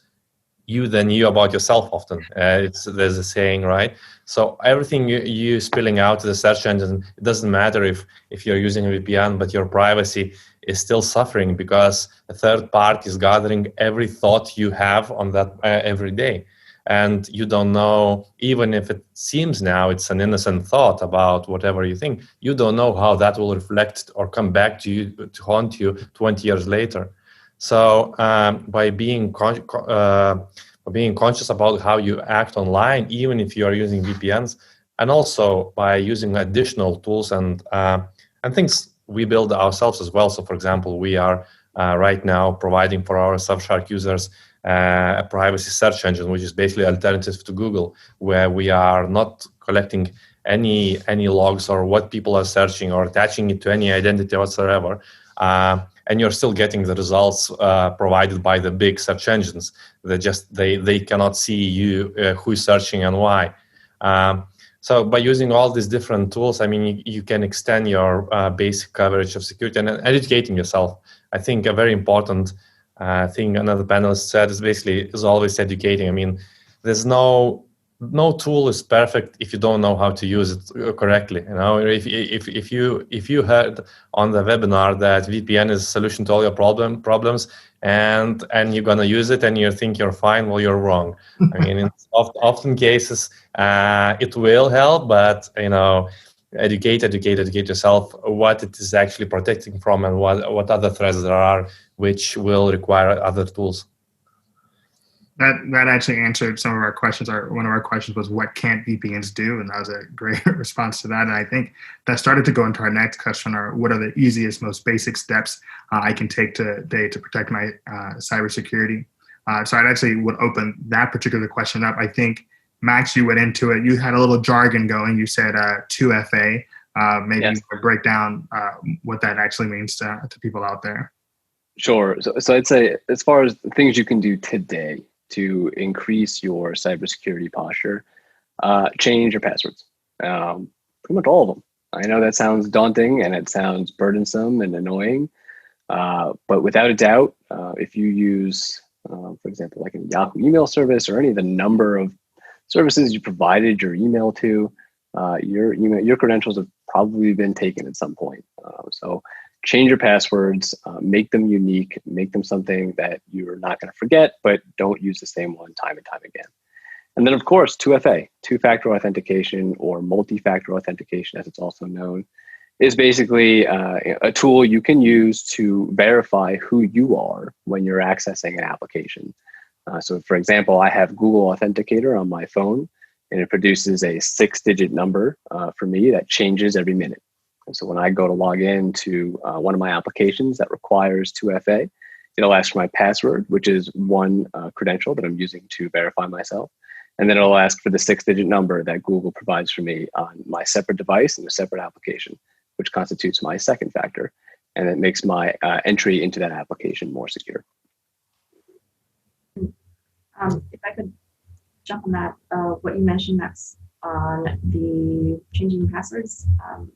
you than you about yourself often. There's a saying, right? So everything you spilling out to the search engine, it doesn't matter if you're using a VPN, but your privacy is still suffering because a third party is gathering every thought you have on that every day. And you don't know, even if it seems now it's an innocent thought about whatever you think, you don't know how that will reflect or come back to you, to haunt you 20 years later. So by being conscious about how you act online, even if you are using VPNs, and also by using additional tools and things we build ourselves as well. So, for example, we are right now providing for our Surfshark users a privacy search engine, which is basically alternative to Google, where we are not collecting any logs or what people are searching or attaching it to any identity whatsoever. And you're still getting the results provided by the big search engines. They cannot see you who's searching and why. So by using all these different tools, I mean, you can extend your basic coverage of security and educating yourself. I think a very important thing another panelist said is always educating. I mean, there's no tool is perfect if you don't know how to use it correctly. You know, if you heard on the webinar that VPN is a solution to all your problems, and you're gonna use it and you think you're fine, well, you're wrong. I mean, in often cases it will help, but educate yourself what it is actually protecting from and what other threats there are which will require other tools. That actually answered some of our questions. One of our questions was, what can't VPNs do? And that was a great response to that. And I think that started to go into our next question, or what are the easiest, most basic steps I can take today to protect my cybersecurity? So I'd actually would open that particular question up. I think, Max, you went into it. You had a little jargon going. You said 2FA. Maybe Yes. you could break down what that actually means to people out there. Sure. So I'd say, as far as things you can do today to increase your cybersecurity posture, change your passwords. Pretty much all of them. I know that sounds daunting and it sounds burdensome and annoying, but without a doubt, if you use, for example, like a Yahoo email service or any of the number of services you provided your email to, your credentials have probably been taken at some point. So change your passwords, make them unique, make them something that you're not going to forget, but don't use the same one time and time again. And then, of course, 2FA, two-factor authentication, or multi-factor authentication, as it's also known, is basically a tool you can use to verify who you are when you're accessing an application. So, for example, I have Google Authenticator on my phone, and it produces a 6-digit number for me that changes every minute. And so when I go to log in to one of my applications that requires 2FA, it'll ask for my password, which is one credential that I'm using to verify myself. And then it'll ask for the 6-digit number that Google provides for me on my separate device in a separate application, which constitutes my second factor. And it makes my entry into that application more secure. If I could jump on that, what you mentioned, Max, on the changing passwords.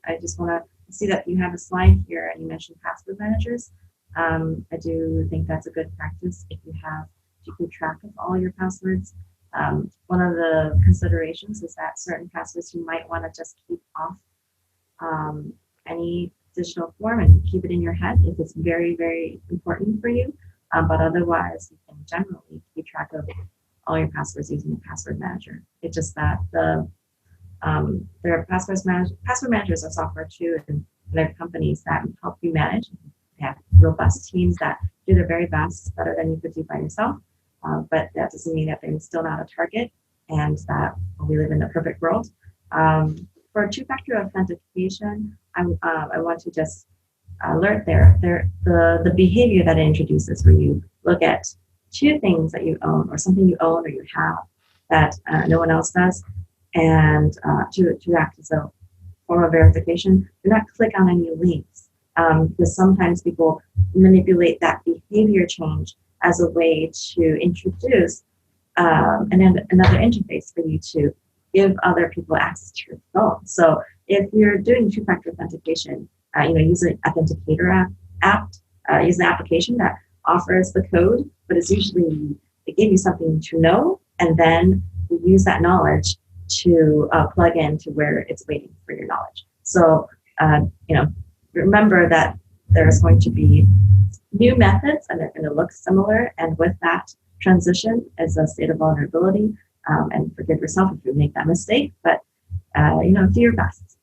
I just want to see that you have a slide here and you mentioned password managers. I do think that's a good practice if you keep track of all your passwords. One of the considerations is that certain passwords you might want to just keep off any digital form and keep it in your head if it's very, very important for you. But otherwise, you can generally keep track of all your passwords using a password manager. It's just that there are password managers are software too, and there are companies that help you manage. They have robust teams that do their very best, better than you could do by yourself. But that doesn't mean that they're still not a target, and that we live in a perfect world. For two-factor authentication, I want to just alert the behavior that it introduces, where you look at two things that you own, or something you own or you have that no one else does, and to act as a form of verification. Do not click on any links, because sometimes people manipulate that behavior change as a way to introduce another interface for you to give other people access to your phone. So if you're doing two-factor authentication, use an authenticator app, use an application that offers the code, but it's usually, they give you something to know, and then you use that knowledge to plug into where it's waiting for your knowledge. So, remember that there's going to be new methods and they're going to look similar. And with that transition is a state of vulnerability, and forgive yourself if you make that mistake, but, do your best.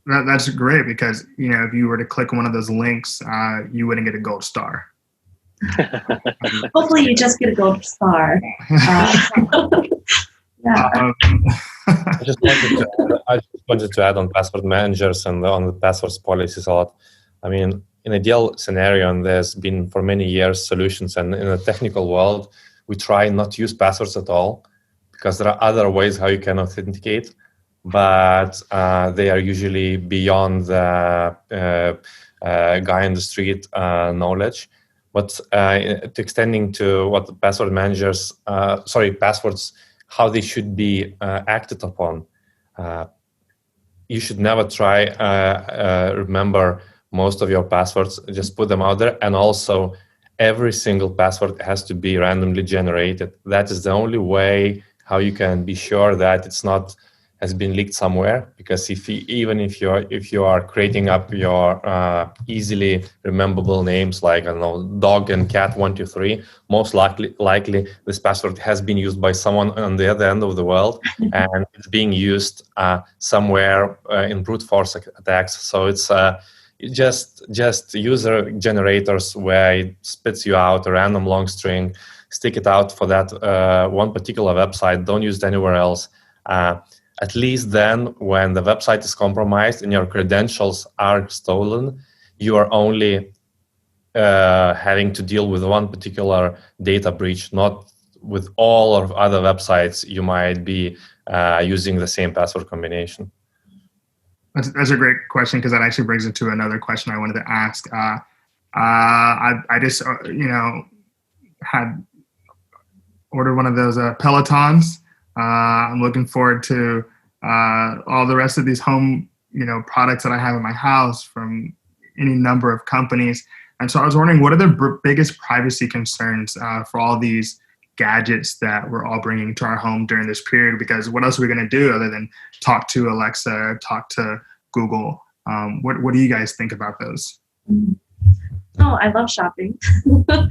That's great, because, if you were to click one of those links, you wouldn't get a gold star. Hopefully you just get a gold star. Yeah. I just wanted to add on password managers and on the passwords policies a lot. I mean, in a ideal scenario, and there's been for many years solutions, and in the technical world, we try not to use passwords at all, because there are other ways how you can authenticate, but they are usually beyond the guy in the street knowledge. But extending to what the password managers, passwords, how they should be acted upon. You should never try remember most of your passwords. Just put them out there, and also every single password has to be randomly generated. That is the only way how you can be sure that it's not has been leaked somewhere. Because if you are creating up your easily rememberable names like, I don't know, dog and cat 123, most likely this password has been used by someone on the other end of the world, and it's being used somewhere in brute force attacks. So it's just user generators where it spits you out a random long string. Stick it out for that one particular website. Don't use it anywhere else. At least then, when the website is compromised and your credentials are stolen, you are only having to deal with one particular data breach, not with all of other websites you might be using the same password combination. That's a great question, because that actually brings it to another question I wanted to ask. I just, had ordered one of those Pelotons. I'm looking forward to all the rest of these home, products that I have in my house from any number of companies. And so I was wondering, what are the biggest privacy concerns for all these gadgets that we're all bringing to our home during this period? Because what else are we going to do other than talk to Alexa, talk to Google? What do you guys think about those? Oh, I love shopping, but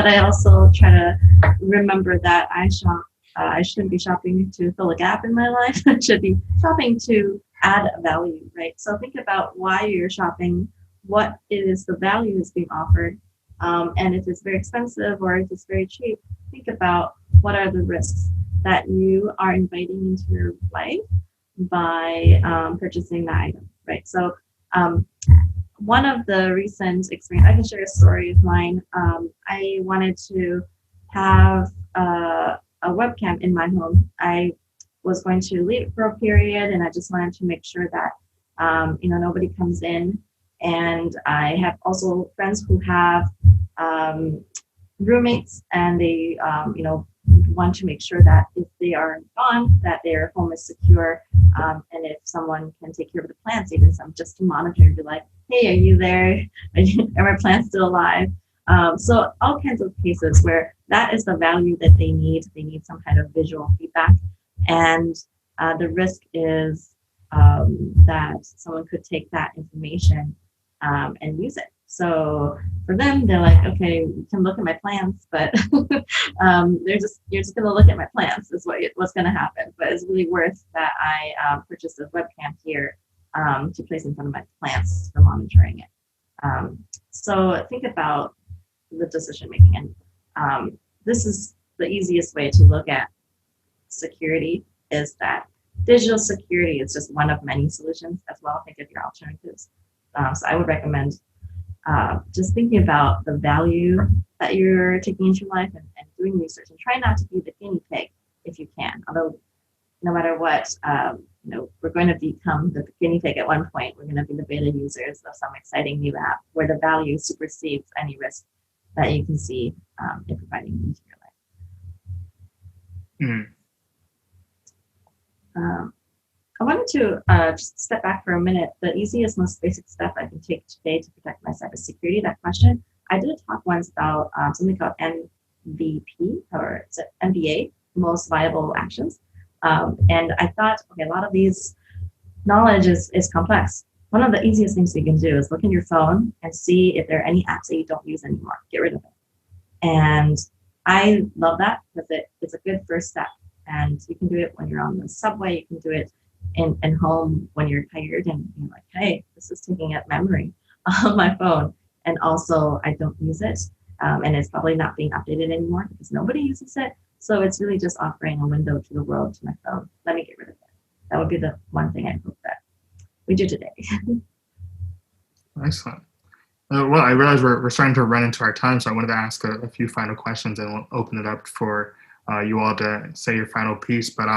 I also try to remember that I shop. I shouldn't be shopping to fill a gap in my life. I should be shopping to add value, right? So think about why you're shopping, what is the value that's being offered, and if it's very expensive or if it's very cheap, think about what are the risks that you are inviting into your life by purchasing the item, right? So one of the recent experience, I can share a story of mine. I wanted to have a webcam in my home. I was going to leave it for a period, and I just wanted to make sure that nobody comes in. And I have also friends who have roommates, and they want to make sure that if they are gone, that their home is secure, and if someone can take care of the plants, even some just to monitor and be like, hey, are you there? Are my plants still alive? So all kinds of cases where that is the value that they need. They need some kind of visual feedback, and the risk is that someone could take that information and use it. So for them, they're like, okay, you can look at my plants, but you're just going to look at my plants is what's going to happen. But it's really worth that I purchased a webcam here to place in front of my plants for monitoring it. So think about the decision making, and this is the easiest way to look at security, is that digital security is just one of many solutions as well. Think of your alternatives. So I would recommend just thinking about the value that you're taking into your life and doing research, and try not to be the guinea pig if you can. Although no matter what, we're going to become the guinea pig at one point. We're going to be the beta users of some exciting new app where the value supersedes any risk that you can see in providing into your life. I wanted to just step back for a minute. The easiest, most basic step I can take today to protect my cybersecurity, that question. I did a talk once about something called MVP, or is it MBA, most viable actions. And I thought, okay, a lot of these knowledge is complex. One of the easiest things you can do is look in your phone and see if there are any apps that you don't use anymore. Get rid of it. And I love that because it's a good first step. And you can do it when you're on the subway. You can do it in home when you're tired and you're like, hey, this is taking up memory on my phone. And also, I don't use it. And it's probably not being updated anymore because nobody uses it. So it's really just offering a window to the world to my phone. Let me get rid of it. That would be the one thing I hope that we do today. Excellent. Well, I realize we're starting to run into our time, so I wanted to ask a few final questions, and we'll open it up for you all to say your final piece. But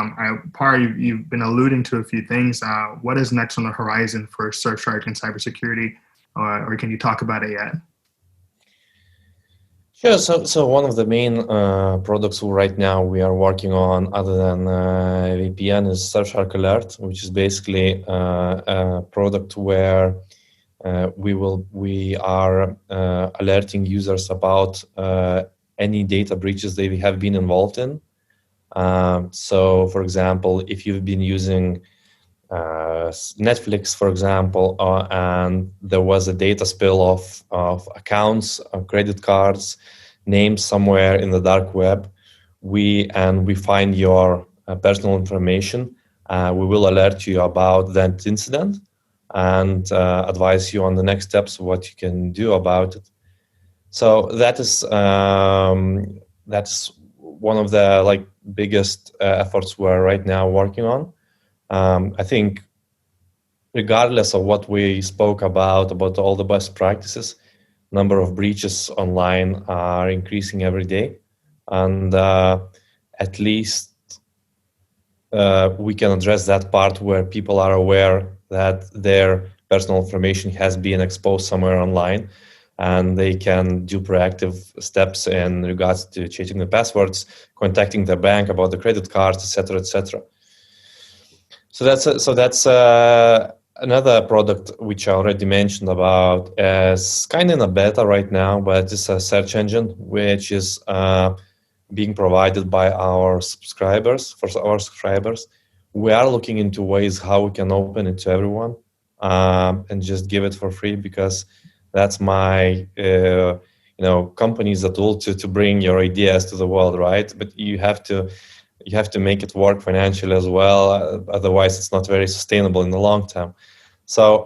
you've been alluding to a few things. What is next on the horizon for Surfshark and cybersecurity, or can you talk about it yet? Sure. So one of the main products right now we are working on, other than VPN, is Surfshark Alert, which is basically a product where we are alerting users about any data breaches they have been involved in. So, for example, if you've been using Netflix, for example, and there was a data spill of accounts, credit cards, names somewhere in the dark web, we find your personal information, we will alert you about that incident and advise you on the next steps, what you can do about it. So that's one of the biggest efforts we're right now working on. I think regardless of what we spoke about all the best practices, number of breaches online are increasing every day. And at least we can address that part where people are aware that their personal information has been exposed somewhere online, and they can do proactive steps in regards to changing the passwords, contacting their bank about the credit cards, etc., etc. So that's another product which I already mentioned about, as kind of in a beta right now, but it's a search engine which is being provided by our subscribers. For our subscribers, we are looking into ways how we can open it to everyone and just give it for free, because that's my company is a tool to bring your ideas to the world, right? But you have to make it work financially as well. Otherwise, it's not very sustainable in the long term. So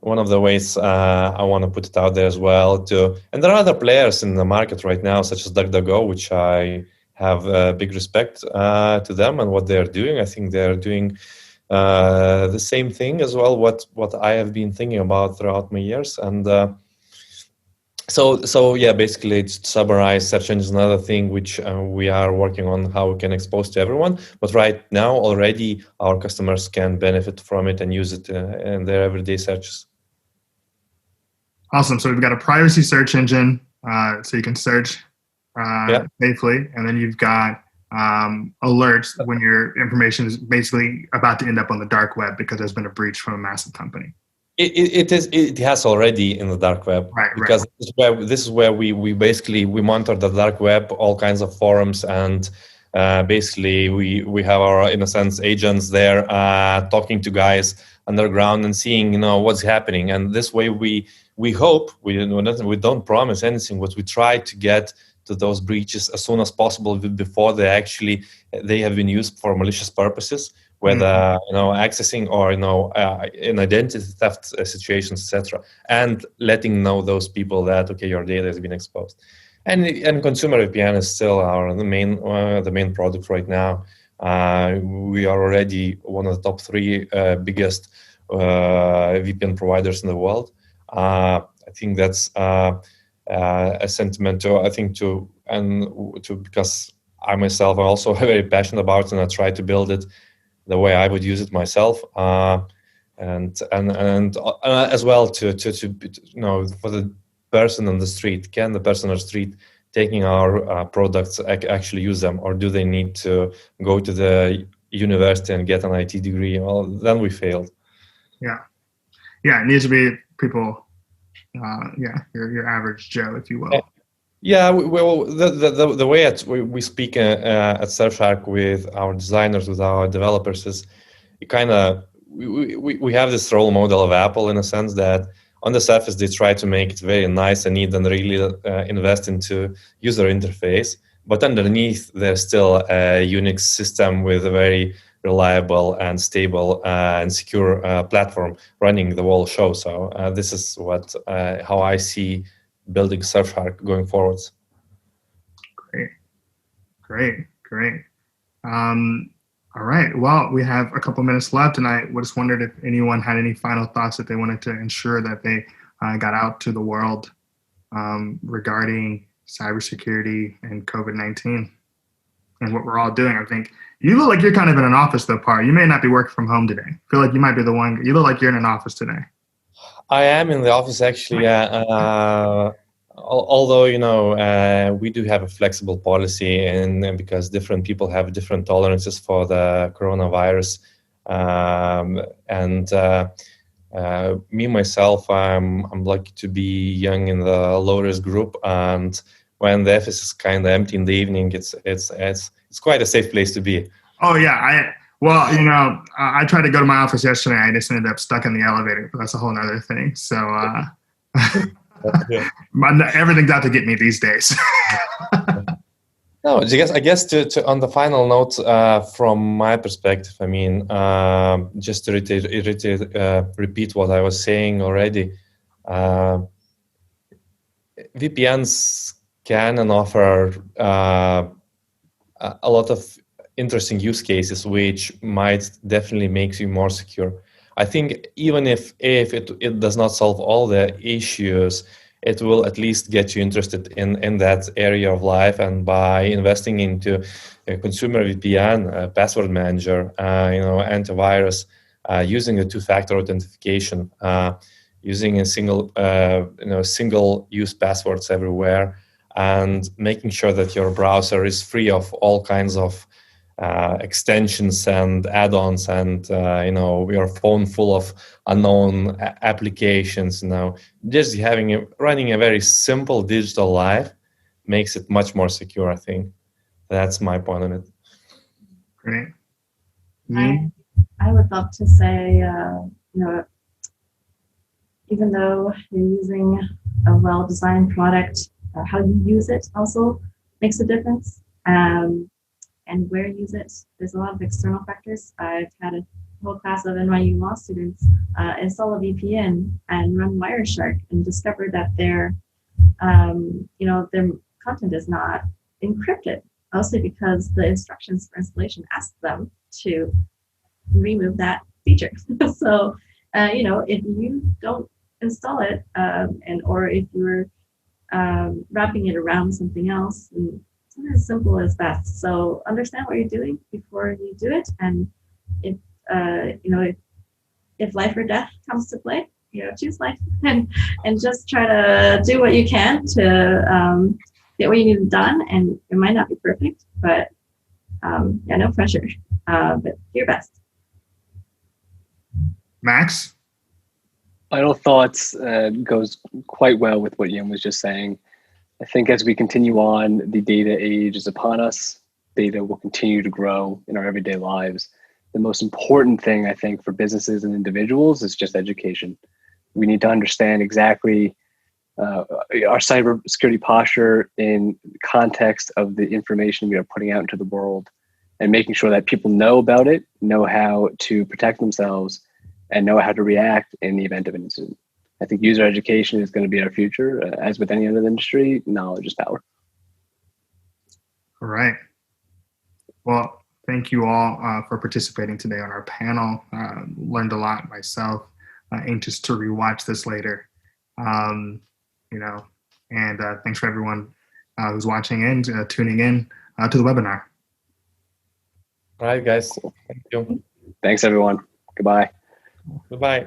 one of the ways I want to put it out there as well and there are other players in the market right now, such as DuckDuckGo, which I have big respect to them and what they're doing. I think they're doing the same thing as well, what I have been thinking about throughout my years. And So yeah, basically, to summarize, search engine is another thing which we are working on how we can expose to everyone. But right now, already, our customers can benefit from it and use it in their everyday searches. Awesome. So we've got a privacy search engine, so you can search safely, and then you've got alerts when your information is basically about to end up on the dark web because there's been a breach from a massive company. It has already in the dark web, Right, because this is where we basically monitor the dark web, all kinds of forums, and basically we have our, in a sense, agents there talking to guys underground and seeing what's happening. And this way we hope, we don't promise anything, but we try to get to those breaches as soon as possible before they have been used for malicious purposes, whether accessing or in identity theft situations, etc., and letting know those people that your data has been exposed. And consumer VPN is still the main product right now. We are already one of the top 3 biggest VPN providers in the world. I think that's a sentiment because I myself am also very passionate about it, and I try to build it the way I would use it myself, and as well to for the person on the street. Can the person on the street taking our products actually use them, or do they need to go to the university and get an IT degree? Well, then we failed. Yeah, it needs to be people. Your average Joe, if you will. Yeah, well, the way we speak at Surfshark with our designers, with our developers, is we have this role model of Apple, in a sense that on the surface they try to make it very nice and neat and really invest into user interface, but underneath there's still a Unix system with a very reliable and stable and secure platform running the whole show. So this is how I see building Surfshark going forwards. Great. All right. Well, we have a couple minutes left, and I just wondered if anyone had any final thoughts that they wanted to ensure that they got out to the world regarding cybersecurity and COVID-19 and what we're all doing. I think you look like you're kind of in an office, though, Par. You may not be working from home today. I feel like you might be the one. You look like you're in an office today. I am in the office, actually. Although we do have a flexible policy, and because different people have different tolerances for the coronavirus, me myself, I'm lucky to be young in the low risk group, and when the office is kind of empty in the evening, it's quite a safe place to be. Oh yeah, I tried to go to my office yesterday. I just ended up stuck in the elevator, but that's a whole other thing. So everything's out to get me these days. No, I guess to on the final note, from my perspective, I mean, just to repeat what I was saying already, VPNs can and offer a lot of interesting use cases, which might definitely make you more secure. I think even if it does not solve all the issues, it will at least get you interested in that area of life. And by investing into a consumer VPN, a password manager, antivirus, using a two-factor authentication, using a single use passwords everywhere, and making sure that your browser is free of all kinds of extensions and add-ons, and your phone full of unknown applications. Just running a very simple digital life makes it much more secure. I think that's my point on it. Great. I would love to say, even though you're using a well-designed product, how you use it also makes a difference. And where you use it, there's a lot of external factors. I've had a whole class of NYU law students install a VPN and run Wireshark and discover that their content is not encrypted, mostly because the instructions for installation ask them to remove that feature. So, if you don't install it, or if you're wrapping it around something else, and it's not as simple as that. So understand what you're doing before you do it, and if life or death comes to play, choose life and just try to do what you can to get what you need done. And it might not be perfect, but Yeah, no pressure, but do your best. Max? Final thoughts goes quite well with what Yin was just saying. I think as we continue on, the data age is upon us. Data will continue to grow in our everyday lives. The most important thing, I think, for businesses and individuals is just education. We need to understand exactly our cybersecurity posture in context of the information we are putting out into the world, and making sure that people know about it, know how to protect themselves, and know how to react in the event of an incident. I think user education is going to be our future. As with any other industry, knowledge is power. All right. Well, thank you all for participating today on our panel. Learned a lot myself. Anxious to rewatch this later. And thanks for everyone who's watching and tuning in to the webinar. All right, guys. Thank you. Thanks, everyone. Goodbye. Goodbye.